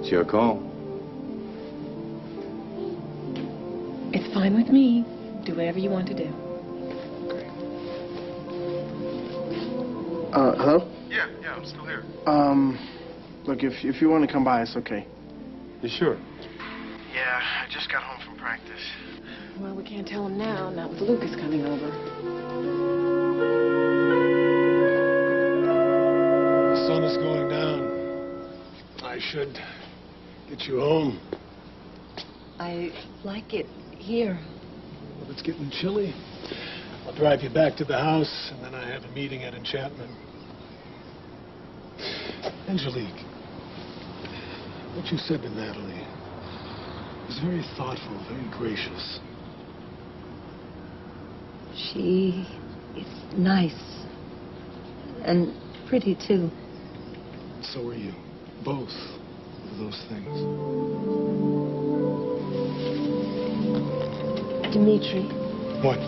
It's your call. It's fine with me. Do whatever you want to do. Okay. Hello? Yeah, I'm still here. Look, if you want to come by, it's okay. You sure? Yeah, I just got home from practice. Well, we can't tell him now, not with Lucas coming over. The sun is going down. I should get you home. I like it here. Well, it's getting chilly. I'll drive you back to the house, and then I have a meeting at Enchantment. Angelique, what you said to Natalie was very thoughtful, very gracious. She is nice. And pretty, too. So are you. Both of those things. Dimitri. What?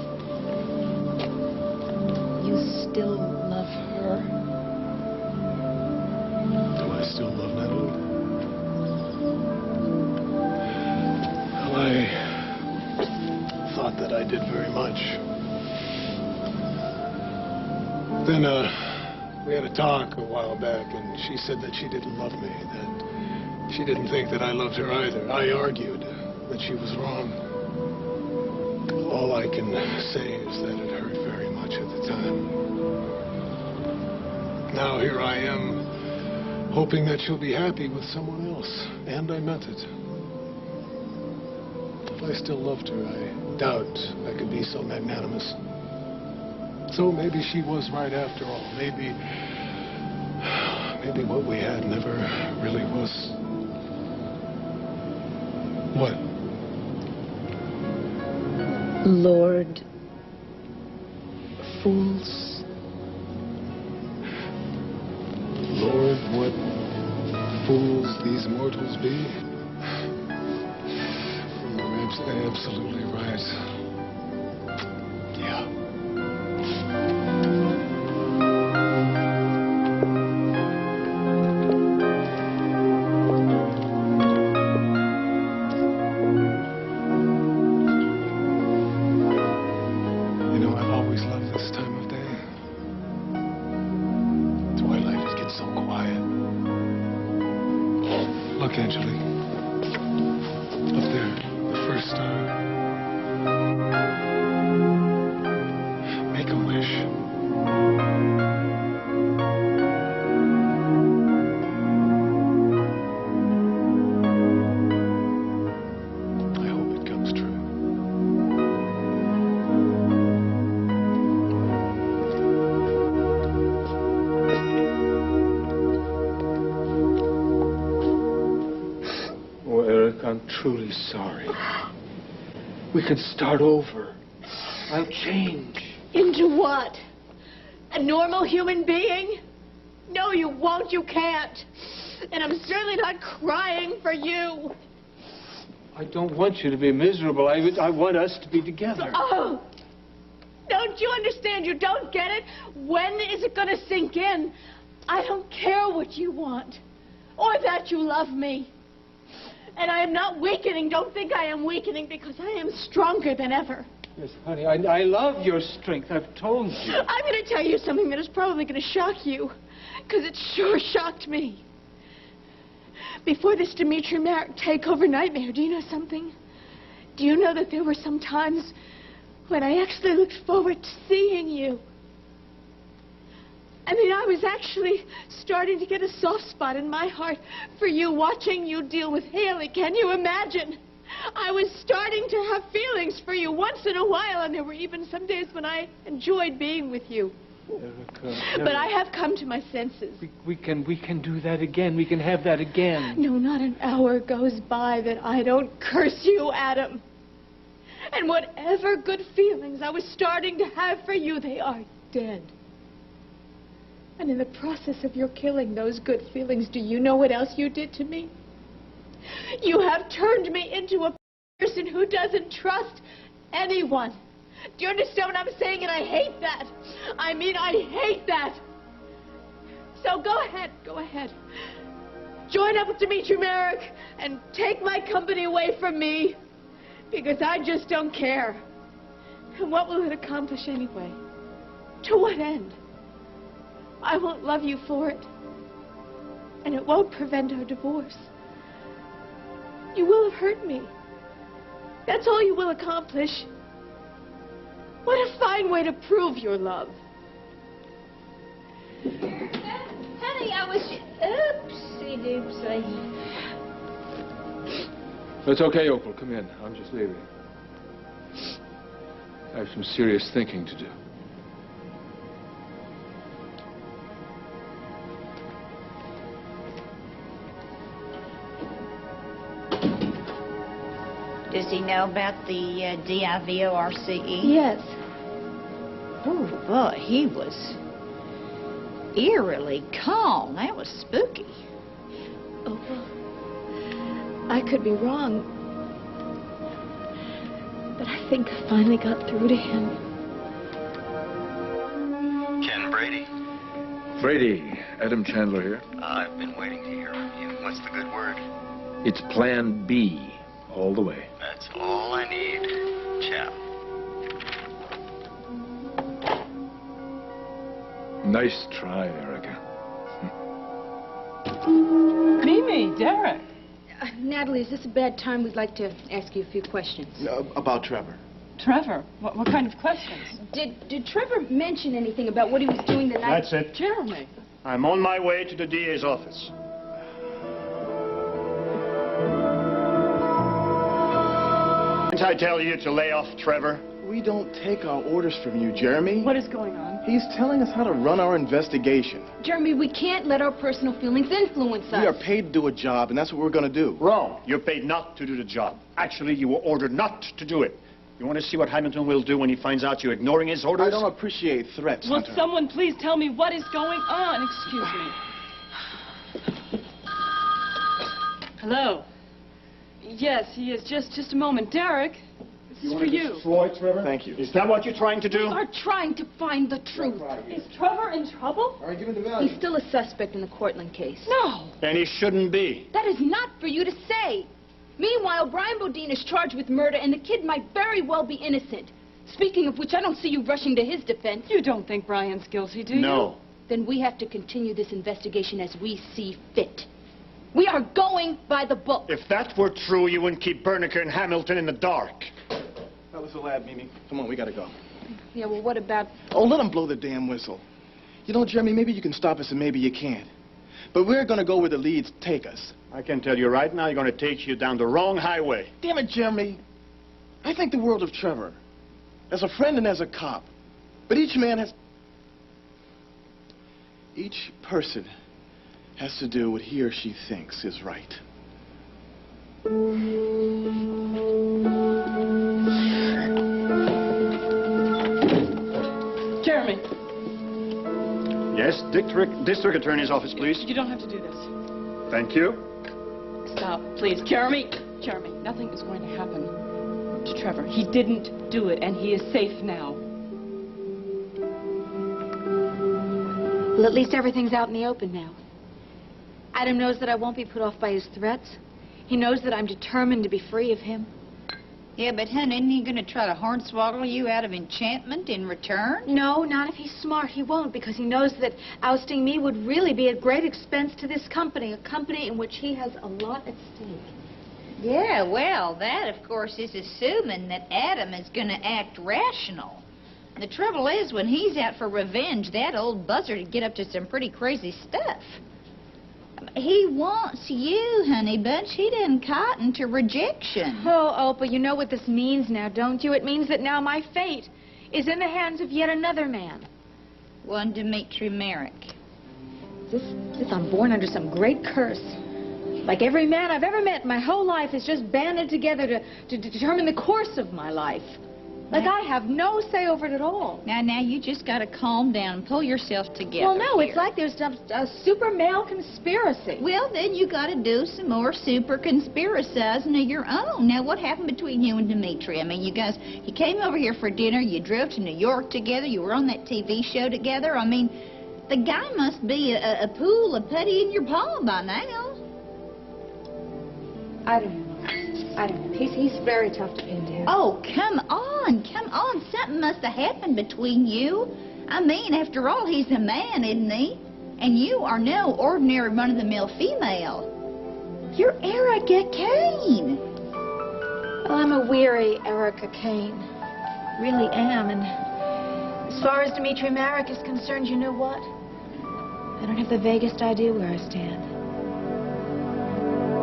You still love her? Do I still love Natalie? Well, I thought that I did very much. Then, we had a talk a while back, and she said that she didn't love me, that she didn't think that I loved her either. I argued that she was wrong. All I can say is that it hurt very much at the time. Now here I am, hoping that she'll be happy with someone else, and I meant it. If I still loved her, I doubt I could be so magnanimous. So maybe she was right after all. Maybe what we had never really was. What? Lord, fools. Lord, what fools these mortals be. You're absolutely right. Yeah. Angelique. Up there, the first star. Make a wish. I hope it comes true. I'm truly sorry. We can start over. I'll change. Into what? A normal human being? No, you won't. You can't. And I'm certainly not crying for you. I don't want you to be miserable. I want us to be together. Oh! Don't you understand? You don't get it? When is it going to sink in? I don't care what you want. Or that you love me. And I am not weakening. Don't think I am weakening, because I am stronger than ever. Yes, honey, I love your strength. I've told you. I'm going to tell you something that is probably going to shock you, because it sure shocked me. Before this Dimitri Marick takeover nightmare, do you know something? Do you know that there were some times when I actually looked forward to seeing you? I mean, I was actually starting to get a soft spot in my heart for you, watching you deal with Haley. Can you imagine? I was starting to have feelings for you once in a while, and there were even some days when I enjoyed being with you. Erica, but I have come to my senses. We can do that again. We can have that again. No, not an hour goes by that I don't curse you, Adam. And whatever good feelings I was starting to have for you, they are dead. And in the process of your killing those good feelings, do you know what else you did to me? You have turned me into a person who doesn't trust anyone. Do you understand what I'm saying? And I hate that. I mean, I hate that. So go ahead, go ahead. join up with Dimitri, Marick, and take my company away from me. Because I just don't care. And what will it accomplish anyway? To what end? I won't love you for it. And it won't prevent our divorce. You will have hurt me. That's all you will accomplish. What a fine way to prove your love. Honey, I was... Oopsie-doopsie. It's okay, Opal. Come in. I'm just leaving. I have some serious thinking to do. Does he know about the DIVORCE? Yes. Oh, boy, he was eerily calm. That was spooky. Opal, I could be wrong, but I think I finally got through to him. Ken Brady. Brady, Adam Chandler here. I've been waiting to hear from you. What's the good word? It's Plan B, all the way. That's all I need. Ciao. Nice try, Erica. Mimi, Derek. Natalie, is this a bad time? We'd like to ask you a few questions. About Trevor. Trevor, what kind of questions? Did Trevor mention anything about what he was doing the night? That's it. Jeremy. I'm on my way to the DA's office. Didn't I tell you to lay off Trevor? We don't take our orders from you, Jeremy. What is going on? He's telling us how to run our investigation. Jeremy, we can't let our personal feelings influence us. We are paid to do a job, and that's what we're going to do. Wrong. You're paid not to do the job. Actually, you were ordered not to do it. You want to see what Hamilton will do when he finds out you're ignoring his orders? I don't appreciate threats, Will Hunter. someone please tell me what is going on? Excuse me. Hello. Yes, he is. Just a moment. Derek, this is for you. Destroy Trevor? Thank you. Is that what you're trying to do? We are trying to find the truth. Is Trevor in trouble? All right, give him the value. He's still a suspect in the Cortlandt case. No. And he shouldn't be. That is not for you to say. Meanwhile, Brian Bodine is charged with murder, and the kid might very well be innocent. Speaking of which, I don't see you rushing to his defense. You don't think Brian's guilty, do you? No. Then we have to continue this investigation as we see fit. We are going by the book. If that were true, you wouldn't keep Berniker and Hamilton in the dark. That was the lad, Mimi. Come on, we got to go. Yeah, well, what about... Oh, let him blow the damn whistle. You know, Jeremy, maybe you can stop us and maybe you can't. But we're going to go where the leads take us. I can tell you right now, you're going to take you down the wrong highway. Damn it, Jeremy. I think the world of Trevor. As a friend and as a cop. But each man has... Each person has to do what he or she thinks is right. Jeremy. Yes, District Attorney's office, please. You don't have to do this. Thank you. Stop, please. Jeremy, nothing is going to happen to Trevor. He didn't do it, and he is safe now. Well, at least everything's out in the open now. Adam knows that I won't be put off by his threats. He knows that I'm determined to be free of him. Yeah, but honey, isn't he going to try to hornswoggle you out of enchantment in return? No, not if he's smart. He won't, because he knows that ousting me would really be at great expense to this company, a company in which he has a lot at stake. Yeah, well, that, of course, is assuming that Adam is going to act rational. The trouble is, when he's out for revenge, that old buzzard would get up to some pretty crazy stuff. He wants you, honey bunch. He didn't cotton to rejection. Oh, Opal, you know what this means now, don't you? It means that now my fate is in the hands of yet another man. One Dimitri Marick. This I'm born under some great curse. Like every man I've ever met, my whole life is just banded together to determine the course of my life. Like I have no say over it at all. Now, you just got to calm down and pull yourself together. Well, no, here. it's like there's a super male conspiracy. Well, then you got to do some more super conspiracizing of your own. Now, what happened between you and Dimitri? I mean, you came over here for dinner, you drove to New York together, you were on that TV show together. I mean, the guy must be a pool of putty in your palm by now. I don't know. I don't know. He's very tough to pin down. Oh, come on, come on. Something must have happened between you. I mean, after all, he's a man, isn't he? And you are no ordinary run-of-the-mill female. You're Erica Kane. Well, I'm a weary Erica Kane. Really am. And as far as Dimitri Marick is concerned, you know what? I don't have the vaguest idea where I stand.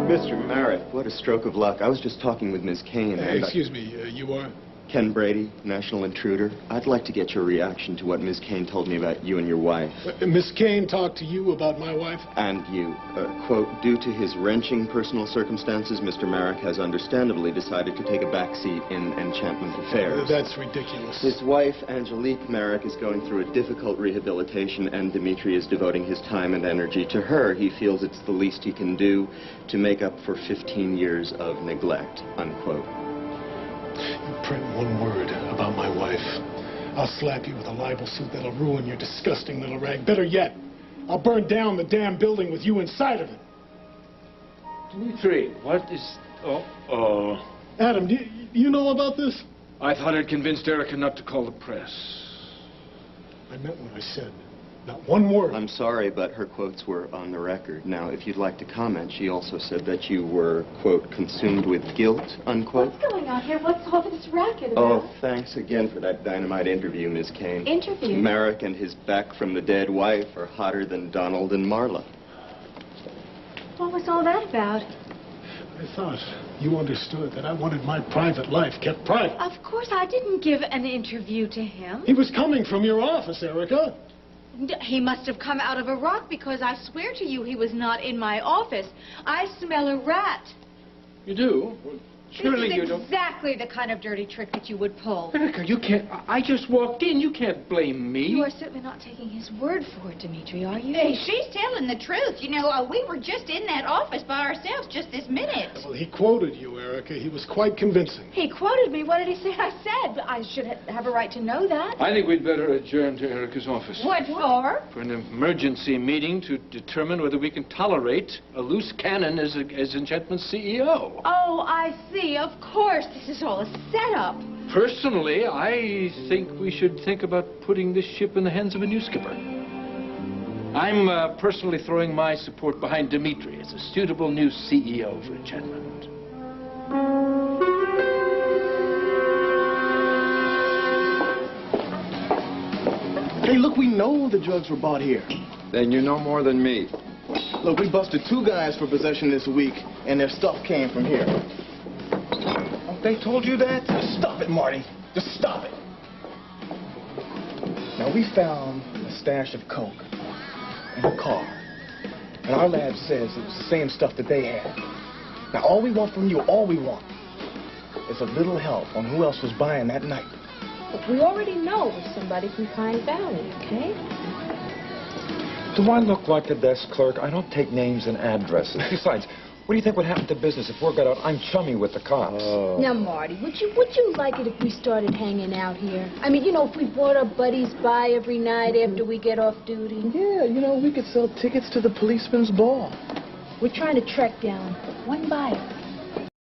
Mr. Marick, what a stroke of luck. I was just talking with Miss Kane. Excuse me, you are? Ken Brady, National Intruder. I'd like to get your reaction to what Miss Kane told me about you and your wife. Miss Kane talked to you about my wife? And you. Quote, due to his wrenching personal circumstances, Mr. Marick has understandably decided to take a backseat in enchantment affairs. That's ridiculous. His wife, Angelique Marick, is going through a difficult rehabilitation, and Dimitri is devoting his time and energy to her. He feels it's the least he can do to make up for 15 years of neglect, unquote. You print one word about my wife, I'll slap you with a libel suit that'll ruin your disgusting little rag. Better yet, I'll burn down the damn building with you inside of it. Dimitri, what is... Oh. Adam, do you know about this? I thought I'd convinced Erica not to call the press. I meant what I said. Not one word. I'm sorry, but her quotes were on the record. Now, if you'd like to comment, she also said that you were, quote, consumed with guilt, unquote. What's going on here? What's all this racket about? Oh, thanks again for that dynamite interview, Miss Kane. Interview? Marick and his back from the dead wife are hotter than Donald and Marlowe. What was all that about? I thought you understood that I wanted my private life kept private. Of course, I didn't give an interview to him. He was coming from your office, Erica. He must have come out of a rock, because I swear to you he was not in my office. I smell a rat. You do? Well, surely this you is don't... exactly the kind of dirty trick that you would pull. Erica, you can't... I just walked in. You can't blame me. You are certainly not taking his word for it, Dimitri, are you? Hey, she's telling the truth. You know, we were just in that office by ourselves just this minute. Well, he quoted you, Erica. He was quite convincing. He quoted me. What did he say I said? I should have a right to know that. I think we'd better adjourn to Erica's office. What for? For an emergency meeting to determine whether we can tolerate a loose cannon as Enchantment's CEO. Oh, I see. Of course. This is all a setup. Personally, I think we should think about putting this ship in the hands of a new skipper. I'm personally throwing my support behind Dimitri as a suitable new CEO for Enchantment. Hey, look, we know the drugs were bought here. Then you know more than me. Look, we busted 2 guys for possession this week, and their stuff came from here. Oh, they told you that? Just stop it, Marty. Just stop it. Now, we found a stash of coke in a car, and our lab says it was the same stuff that they had. Now, all we want from you, all we want, is a little help on who else was buying that night. But we already know it was somebody from Pine Valley, okay? Do I look like a desk clerk? I don't take names and addresses. Besides, what do you think would happen to business if word got out I'm chummy with the cops? Now, Marty, would you like it if we started hanging out here? I mean, you know, if we brought our buddies by every night after we get off duty? Yeah, you know, we could sell tickets to the policeman's ball. We're trying to track down one buyer.